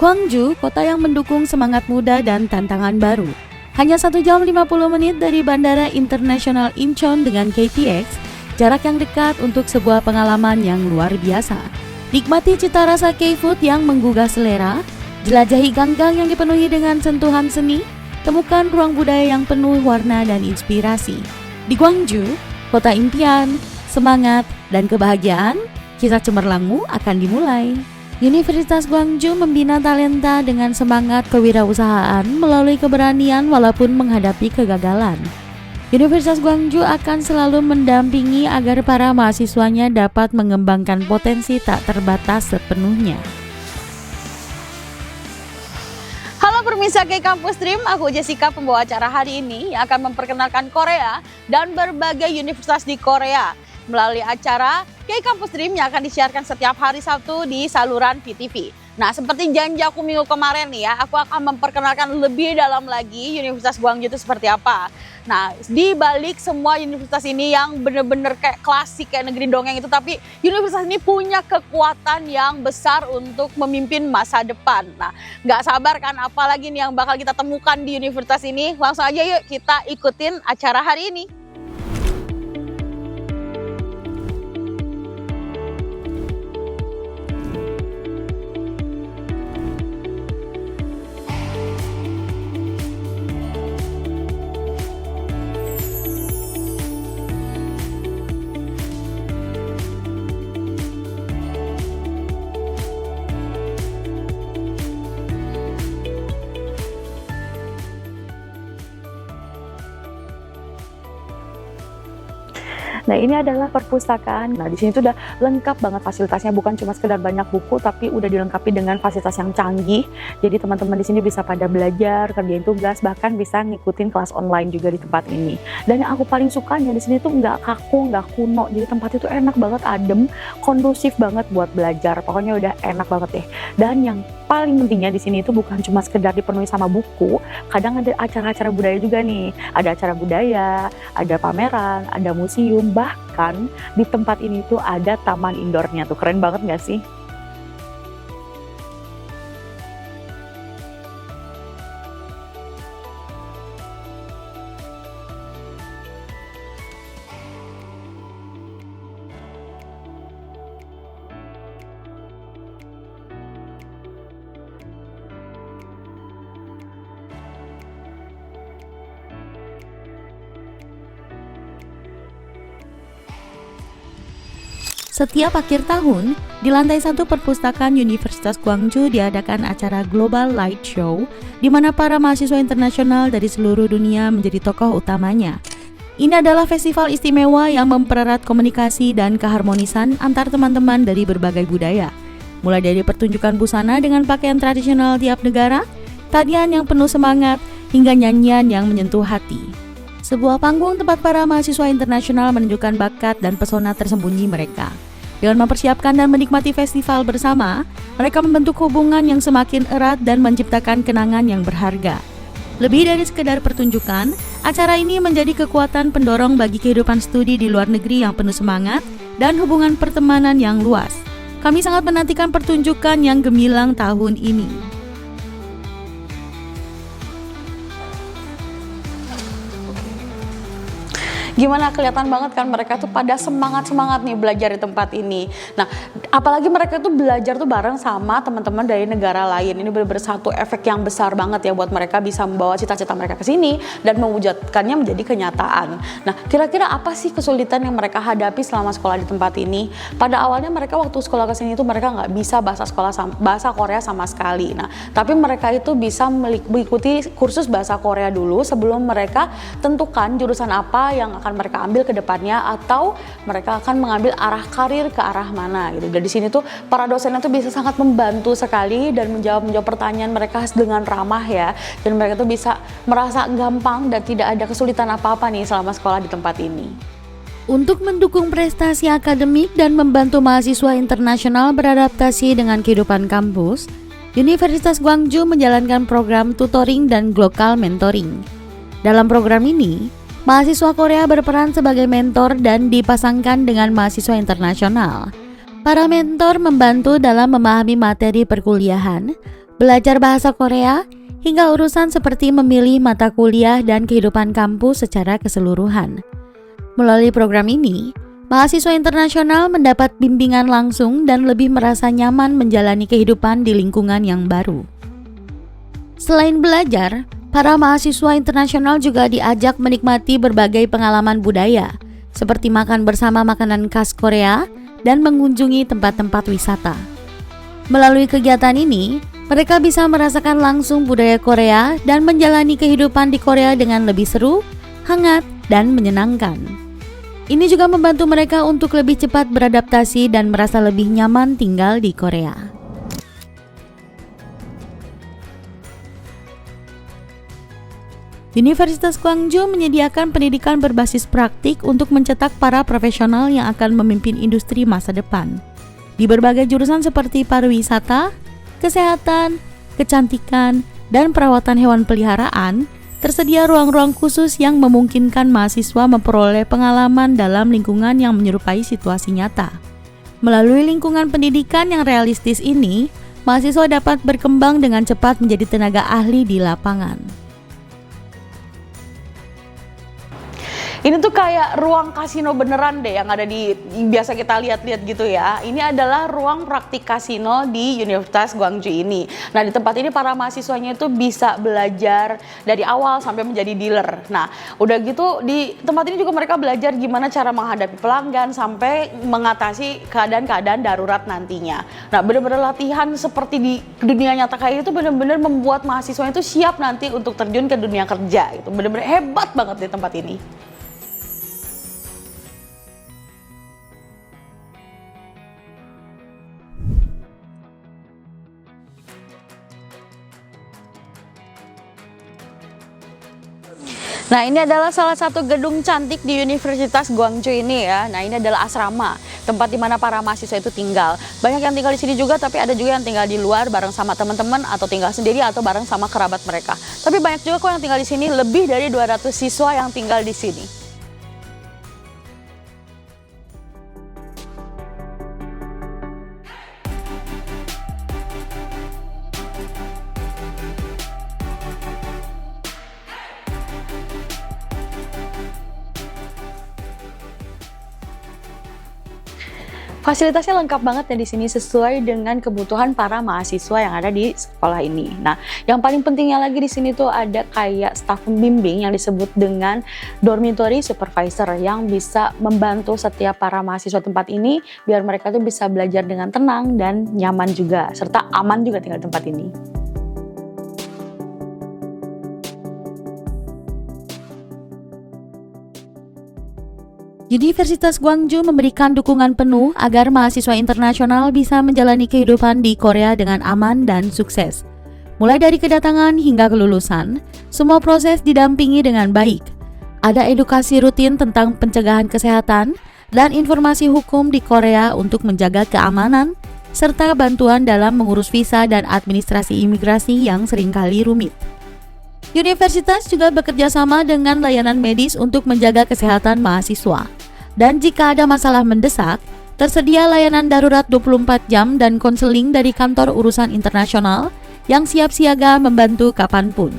Gwangju, kota yang mendukung semangat muda dan tantangan baru. Hanya 1 jam 50 menit dari Bandara Internasional Incheon dengan KTX, jarak yang dekat untuk sebuah pengalaman yang luar biasa. Nikmati cita rasa K-food yang menggugah selera, jelajahi gang-gang yang dipenuhi dengan sentuhan seni, temukan ruang budaya yang penuh warna dan inspirasi. Di Gwangju, kota impian, semangat, dan kebahagiaan, kisah cemerlangmu akan dimulai. Universitas Gwangju membina talenta dengan semangat kewirausahaan melalui keberanian walaupun menghadapi kegagalan. Universitas Gwangju akan selalu mendampingi agar para mahasiswanya dapat mengembangkan potensi tak terbatas sepenuhnya. Halo pemirsa K-Campus Dream, aku Jessica, pembawa acara hari ini yang akan memperkenalkan Korea dan berbagai universitas di Korea melalui acara K-Campus Dream yang akan disiarkan setiap hari Sabtu di saluran VTV. Nah, seperti janji aku minggu kemarin nih ya, aku akan memperkenalkan lebih dalam lagi Universitas Gwangju itu seperti apa. Nah, di balik semua universitas ini yang bener-bener kayak klasik, kayak negeri dongeng itu, tapi universitas ini punya kekuatan yang besar untuk memimpin masa depan. Nah, nggak sabar kan apalagi nih yang bakal kita temukan di universitas ini. Langsung aja yuk kita ikutin acara hari ini. Nah, ini adalah perpustakaan. Nah, di sini tuh udah lengkap banget fasilitasnya, bukan cuma sekedar banyak buku, tapi udah dilengkapi dengan fasilitas yang canggih. Jadi teman-teman di sini bisa pada belajar, kerjain tugas, bahkan bisa ngikutin kelas online juga di tempat ini. Dan yang aku paling sukanya di sini tuh nggak kaku, nggak kuno. Jadi tempat itu enak banget, adem, kondusif banget buat belajar. Pokoknya udah enak banget deh. Dan yang paling pentingnya di sini itu bukan cuma sekedar dipenuhi sama buku, kadang ada acara-acara budaya juga nih. Ada acara budaya, ada pameran, ada museum, bahkan di tempat ini tuh ada taman indoornya tuh. Keren banget gak sih? Setiap akhir tahun, di lantai 1 perpustakaan Universitas Gwangju diadakan acara Global Light Show, di mana para mahasiswa internasional dari seluruh dunia menjadi tokoh utamanya. Ini adalah festival istimewa yang mempererat komunikasi dan keharmonisan antar teman-teman dari berbagai budaya. Mulai dari pertunjukan busana dengan pakaian tradisional tiap negara, tarian yang penuh semangat, hingga nyanyian yang menyentuh hati. Sebuah panggung tempat para mahasiswa internasional menunjukkan bakat dan pesona tersembunyi mereka. Dengan mempersiapkan dan menikmati festival bersama, mereka membentuk hubungan yang semakin erat dan menciptakan kenangan yang berharga. Lebih dari sekedar pertunjukan, acara ini menjadi kekuatan pendorong bagi kehidupan studi di luar negeri yang penuh semangat dan hubungan pertemanan yang luas. Kami sangat menantikan pertunjukan yang gemilang tahun ini. Gimana, kelihatan banget kan mereka tuh pada semangat-semangat nih belajar di tempat ini. Nah, apalagi mereka tuh belajar tuh bareng sama teman-teman dari negara lain. Ini benar-benar satu efek yang besar banget ya buat mereka bisa membawa cita-cita mereka ke sini dan mewujudkannya menjadi kenyataan. Nah, kira-kira apa sih kesulitan yang mereka hadapi selama sekolah di tempat ini? Pada awalnya mereka waktu sekolah ke sini tuh mereka nggak bisa bahasa Korea sama sekali. Nah, tapi mereka itu bisa mengikuti kursus bahasa Korea dulu sebelum mereka tentukan jurusan apa yang akan mereka ambil ke depannya, atau mereka akan mengambil arah karir ke arah mana gitu. Dan di sini tuh para dosennya tuh bisa sangat membantu sekali dan menjawab pertanyaan mereka dengan ramah ya. Dan mereka tuh bisa merasa gampang dan tidak ada kesulitan apa-apa nih selama sekolah di tempat ini. Untuk mendukung prestasi akademik dan membantu mahasiswa internasional beradaptasi dengan kehidupan kampus, Universitas Gwangju menjalankan program tutoring dan global mentoring. Dalam program ini, mahasiswa Korea berperan sebagai mentor dan dipasangkan dengan mahasiswa internasional. Para mentor membantu dalam memahami materi perkuliahan, belajar bahasa Korea, hingga urusan seperti memilih mata kuliah dan kehidupan kampus secara keseluruhan. Melalui program ini, mahasiswa internasional mendapat bimbingan langsung dan lebih merasa nyaman menjalani kehidupan di lingkungan yang baru. Selain belajar, para mahasiswa internasional juga diajak menikmati berbagai pengalaman budaya, seperti makan bersama makanan khas Korea dan mengunjungi tempat-tempat wisata. Melalui kegiatan ini, mereka bisa merasakan langsung budaya Korea dan menjalani kehidupan di Korea dengan lebih seru, hangat, dan menyenangkan. Ini juga membantu mereka untuk lebih cepat beradaptasi dan merasa lebih nyaman tinggal di Korea. Universitas Gwangju menyediakan pendidikan berbasis praktik untuk mencetak para profesional yang akan memimpin industri masa depan. Di berbagai jurusan seperti pariwisata, kesehatan, kecantikan, dan perawatan hewan peliharaan, tersedia ruang-ruang khusus yang memungkinkan mahasiswa memperoleh pengalaman dalam lingkungan yang menyerupai situasi nyata. Melalui lingkungan pendidikan yang realistis ini, mahasiswa dapat berkembang dengan cepat menjadi tenaga ahli di lapangan. Ini tuh kayak ruang kasino beneran deh yang ada di biasa kita lihat-lihat gitu ya. Ini adalah ruang praktik kasino di Universitas Gwangju ini. Nah, di tempat ini para mahasiswanya itu bisa belajar dari awal sampai menjadi dealer. Nah, udah gitu di tempat ini juga mereka belajar gimana cara menghadapi pelanggan sampai mengatasi keadaan-keadaan darurat nantinya. Nah, bener-bener latihan seperti di dunia nyata kayak itu bener-bener membuat mahasiswanya itu siap nanti untuk terjun ke dunia kerja. Itu bener-bener hebat banget di tempat ini. Nah, ini adalah salah satu gedung cantik di Universitas Gwangju ini ya. Nah, ini adalah asrama, tempat di mana para mahasiswa itu tinggal. Banyak yang tinggal di sini juga, tapi ada juga yang tinggal di luar bareng sama teman-teman atau tinggal sendiri atau bareng sama kerabat mereka. Tapi banyak juga kok yang tinggal di sini, lebih dari 200 siswa yang tinggal di sini. Fasilitasnya lengkap banget ya di sini sesuai dengan kebutuhan para mahasiswa yang ada di sekolah ini. Nah, yang paling pentingnya lagi di sini tuh ada kayak staf pembimbing yang disebut dengan dormitory supervisor yang bisa membantu setiap para mahasiswa tempat ini biar mereka tuh bisa belajar dengan tenang dan nyaman juga serta aman juga tinggal di tempat ini. Universitas Gwangju memberikan dukungan penuh agar mahasiswa internasional bisa menjalani kehidupan di Korea dengan aman dan sukses. Mulai dari kedatangan hingga kelulusan, semua proses didampingi dengan baik. Ada edukasi rutin tentang pencegahan kesehatan dan informasi hukum di Korea untuk menjaga keamanan, serta bantuan dalam mengurus visa dan administrasi imigrasi yang seringkali rumit. Universitas juga bekerja sama dengan layanan medis untuk menjaga kesehatan mahasiswa. Dan jika ada masalah mendesak, tersedia layanan darurat 24 jam dan konseling dari kantor urusan internasional yang siap siaga membantu kapanpun.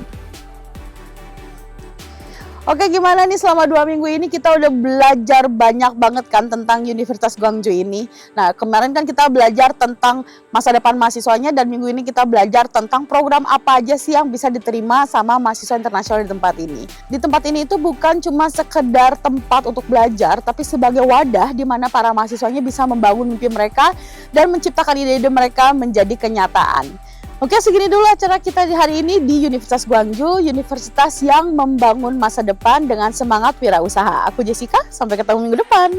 Oke, gimana nih selama 2 minggu ini kita udah belajar banyak banget kan tentang Universitas Gwangju ini. Nah, kemarin kan kita belajar tentang masa depan mahasiswanya dan minggu ini kita belajar tentang program apa aja sih yang bisa diterima sama mahasiswa internasional di tempat ini. Di tempat ini itu bukan cuma sekedar tempat untuk belajar, tapi sebagai wadah di mana para mahasiswanya bisa membangun mimpi mereka dan menciptakan ide-ide mereka menjadi kenyataan. Oke, segini dulu acara kita di hari ini di Universitas Gwangju, universitas yang membangun masa depan dengan semangat wirausaha. Aku Jessica, sampai ketemu minggu depan.